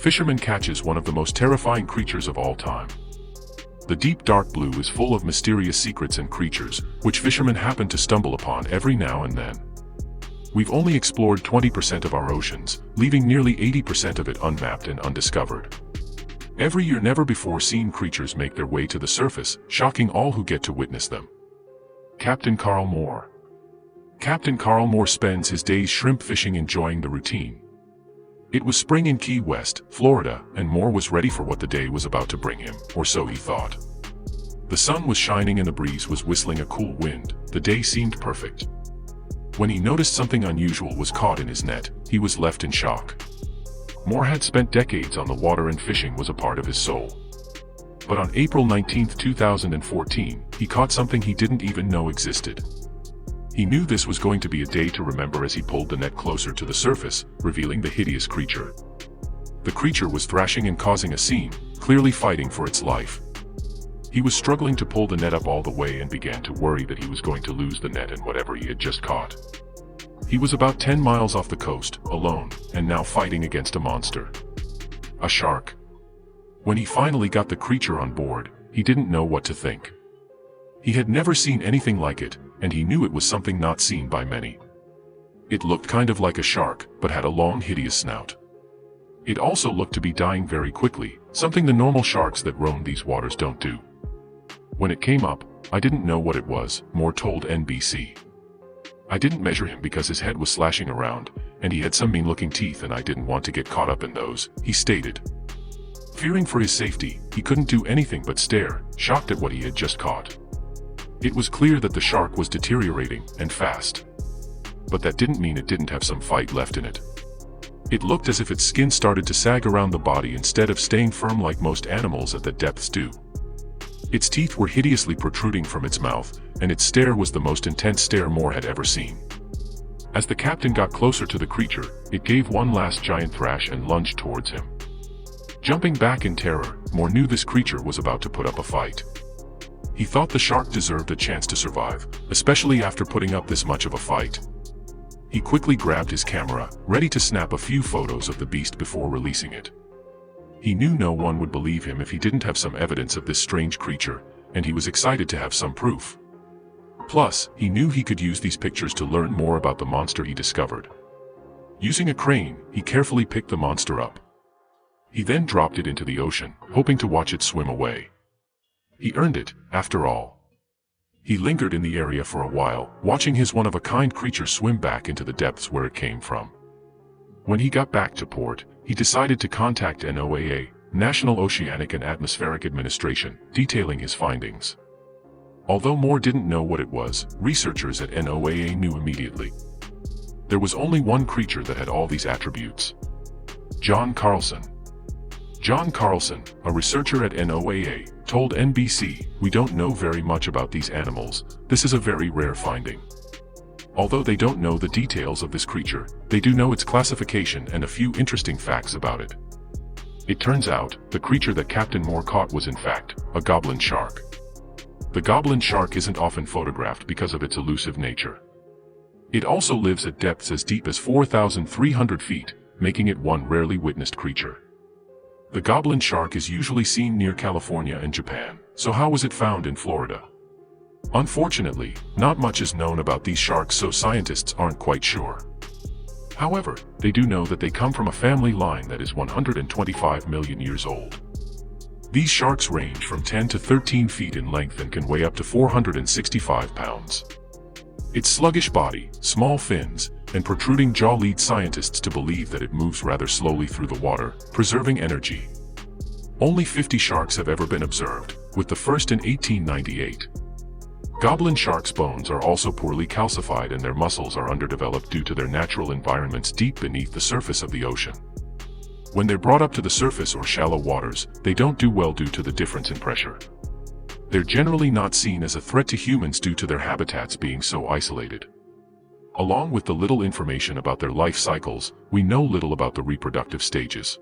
Fisherman catches one of the most terrifying creatures of all time. The deep dark blue is full of mysterious secrets and creatures, which fishermen happen to stumble upon every now and then. We've only explored 20% of our oceans, leaving nearly 80% of it unmapped and undiscovered. Every year never-before-seen creatures make their way to the surface, shocking all who get to witness them. Captain Carl Moore. Captain Carl Moore spends his days shrimp fishing, enjoying the routine. It was spring in Key West, Florida, and Moore was ready for what the day was about to bring him, or so he thought. The sun was shining and the breeze was whistling a cool wind. The day seemed perfect. When he noticed something unusual was caught in his net, he was left in shock. Moore had spent decades on the water and fishing was a part of his soul. But on April 19, 2014, he caught something he didn't even know existed. He knew this was going to be a day to remember as he pulled the net closer to the surface, revealing the hideous creature. The creature was thrashing and causing a scene, clearly fighting for its life. He was struggling to pull the net up all the way and began to worry that he was going to lose the net and whatever he had just caught. He was about 10 miles off the coast, alone, and now fighting against a monster. A shark. When he finally got the creature on board, he didn't know what to think. He had never seen anything like it, and he knew it was something not seen by many. It looked kind of like a shark, but had a long, hideous snout. It also looked to be dying very quickly, something the normal sharks that roam these waters don't do. When it came up, I didn't know what it was, Moore told NBC. I didn't measure him because his head was slashing around, and he had some mean-looking teeth and I didn't want to get caught up in those, he stated. Fearing for his safety, he couldn't do anything but stare, shocked at what he had just caught. It was clear that the shark was deteriorating, and fast. But that didn't mean it didn't have some fight left in it. It looked as if its skin started to sag around the body instead of staying firm like most animals at the depths do. Its teeth were hideously protruding from its mouth, and its stare was the most intense stare Moore had ever seen. As the captain got closer to the creature, it gave one last giant thrash and lunged towards him. Jumping back in terror, Moore knew this creature was about to put up a fight. He thought the shark deserved a chance to survive, especially after putting up this much of a fight. He quickly grabbed his camera, ready to snap a few photos of the beast before releasing it. He knew no one would believe him if he didn't have some evidence of this strange creature, and he was excited to have some proof. Plus, he knew he could use these pictures to learn more about the monster he discovered. Using a crane, he carefully picked the monster up. He then dropped it into the ocean, hoping to watch it swim away. He earned it, after all. He lingered in the area for a while, watching his one-of-a-kind creature swim back into the depths where it came from. When he got back to port, he decided to contact NOAA, National Oceanic and Atmospheric Administration, detailing his findings. Although Moore didn't know what it was, researchers at NOAA knew immediately. There was only one creature that had all these attributes. John Carlson. John Carlson, a researcher at NOAA, told NBC, "We don't know very much about these animals. This is a very rare finding." Although they don't know the details of this creature, they do know its classification and a few interesting facts about it. It turns out, the creature that Captain Moore caught was in fact, a goblin shark. The goblin shark isn't often photographed because of its elusive nature. It also lives at depths as deep as 4,300 feet, making it one rarely witnessed creature. The goblin shark is usually seen near California and Japan, so how was it found in Florida? Unfortunately, not much is known about these sharks, so scientists aren't quite sure. However, they do know that they come from a family line that is 125 million years old. These sharks range from 10 to 13 feet in length and can weigh up to 465 pounds. Its sluggish body, small fins, and protruding jaw lead scientists to believe that it moves rather slowly through the water, preserving energy. Only 50 sharks have ever been observed, with the first in 1898. Goblin sharks' bones are also poorly calcified and their muscles are underdeveloped due to their natural environments deep beneath the surface of the ocean. When they're brought up to the surface or shallow waters, they don't do well due to the difference in pressure. They're generally not seen as a threat to humans due to their habitats being so isolated. Along with the little information about their life cycles, we know little about the reproductive stages.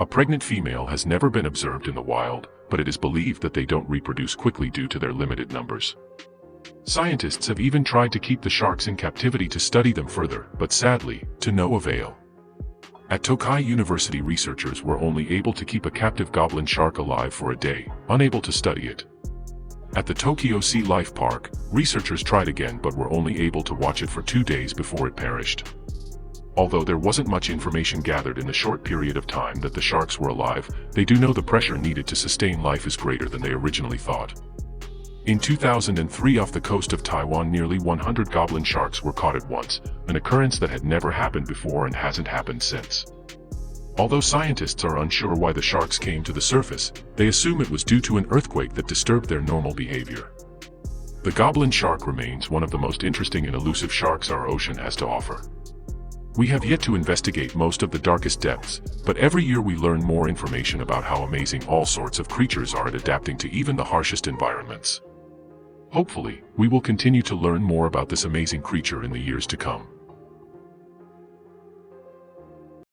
A pregnant female has never been observed in the wild, but it is believed that they don't reproduce quickly due to their limited numbers. Scientists have even tried to keep the sharks in captivity to study them further, but sadly, to no avail. At Tokai University, researchers were only able to keep a captive goblin shark alive for a day, unable to study it. At the Tokyo Sea Life Park, researchers tried again but were only able to watch it for 2 days before it perished. Although there wasn't much information gathered in the short period of time that the sharks were alive, they do know the pressure needed to sustain life is greater than they originally thought. In 2003, off the coast of Taiwan, nearly 100 goblin sharks were caught at once, an occurrence that had never happened before and hasn't happened since. Although scientists are unsure why the sharks came to the surface, they assume it was due to an earthquake that disturbed their normal behavior. The goblin shark remains one of the most interesting and elusive sharks our ocean has to offer. We have yet to investigate most of the darkest depths, but every year we learn more information about how amazing all sorts of creatures are at adapting to even the harshest environments. Hopefully, we will continue to learn more about this amazing creature in the years to come.